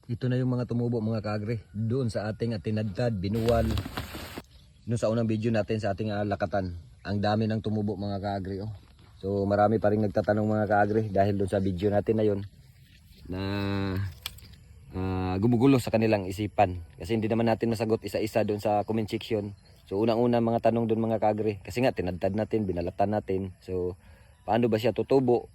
Ito na yung mga tumubo mga kaagre. Doon sa ating tinadtad, binuwal. Doon sa unang video natin sa ating lakatan. Ang dami ng tumubo mga kaagre. Oh. So marami pa rin nagtatanong mga kaagre dahil doon sa video natin na yun. Na gumugulo sa kanilang isipan. Kasi hindi naman natin masagot isa-isa doon sa comment section. So unang-una mga tanong doon mga kaagre. Kasi nga tinadtad natin, binalatan natin. So paano ba siya tutubo?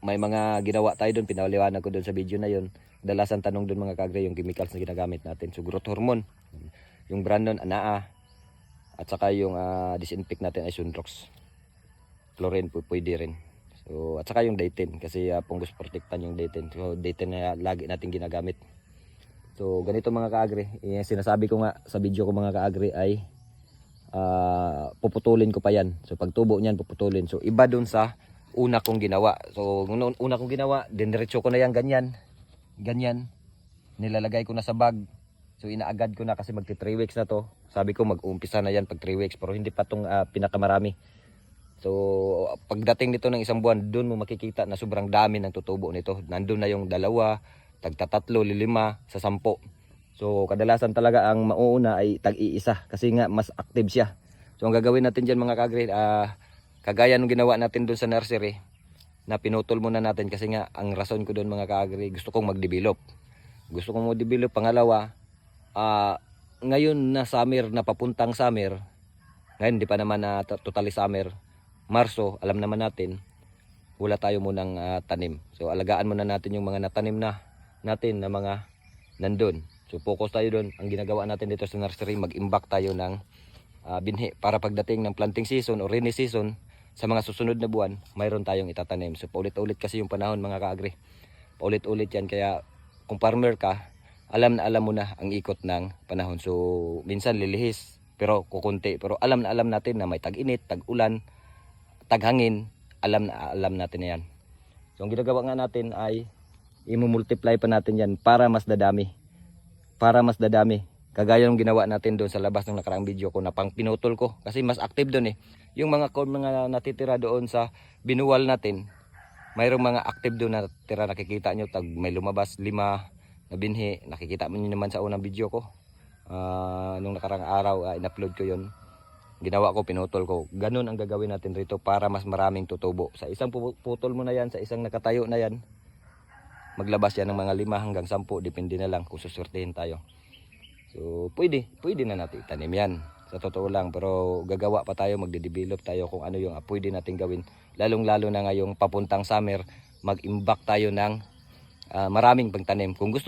May mga ginawa tayo doon, pinaliwanag ko doon sa video na yun. Dalasan tanong doon mga kaagre yung chemicals na ginagamit natin. So growth hormone, yung brand nun Anaa, at saka yung disinfect natin ay Sunrox. Chlorine pwede rin. So at saka yung Dayten kasi fungus protectant yung Dayten. So Dayten na lagi natin ginagamit. So ganito mga kaagre, yung sinasabi ko nga sa video ko mga kaagre ay puputulin ko pa yan. So pag tubo niyan puputulin. So iba doon sa una kong ginawa. So una kong ginawa, diniretso ko na yan ganyan. Ganyan. Nilalagay ko na sa bag. So inaagad ko na kasi magti 3 weeks na to. Sabi ko mag-uumpisa na yan pag 3 weeks pero hindi pa tong pinakamarami. So pagdating nito ng isang buwan, doon mo makikita na sobrang dami ng tutubo nito. Nandun na yung 2, tagtatatlo, 5 sa 10. So kadalasan talaga ang mauuna ay tag-iisa kasi nga mas active siya. So ang gagawin natin dyan mga kagre, kagaya nung ginawa natin doon sa nursery, na pinutol muna natin kasi nga ang rason ko doon mga kaagri, gusto kong mag-develop. Gusto kong mag-develop. Pangalawa, ngayon na summer, na papuntang summer, ngayon hindi pa naman na totally summer, Marso, alam naman natin, wala tayo munang tanim. So alagaan muna natin yung mga natanim na natin na mga nandun. So focus tayo doon. Ang ginagawa natin dito sa nursery, mag-imbak tayo ng binhi para pagdating ng planting season o rainy season, sa mga susunod na buwan, mayroon tayong itatanim. So paulit-ulit kasi yung panahon mga kaagri. Paulit-ulit yan. Kaya kung farmer ka, alam na alam mo na ang ikot ng panahon. So minsan lilihis, pero kukunti. Pero alam na alam natin na may tag-init, tag-ulan, tag-hangin. Alam na alam natin na yan. So ang ginagawa nga natin ay i-multiply pa natin yan para mas dadami. Para mas dadami. Kagaya ng ginawa natin doon sa labas ng nakaraang video ko na pang pinutol ko. Kasi mas active doon eh. Yung mga natitira doon sa binuwal natin, mayroong mga active doon na natitira. Nakikita nyo, may lumabas 5 na binhi. Nakikita mo nyo naman sa unang video ko. Nung nakaraang araw, in-upload ko yun. Ginawa ko, pinutol ko. Ganun ang gagawin natin rito para mas maraming tutubo. Sa isang putol mo na yan, sa isang nakatayo na yan, maglabas yan ng mga 5 hanggang 10. Depende na lang kung susurtihin tayo. So pwede na natin itanim yan. Sa totoo lang, pero gagawa pa tayo, magde-develop tayo kung ano yung pwede natin gawin. Lalong-lalo na ngayong papuntang summer, mag-imbak tayo ng maraming pagtanim. Kung gusto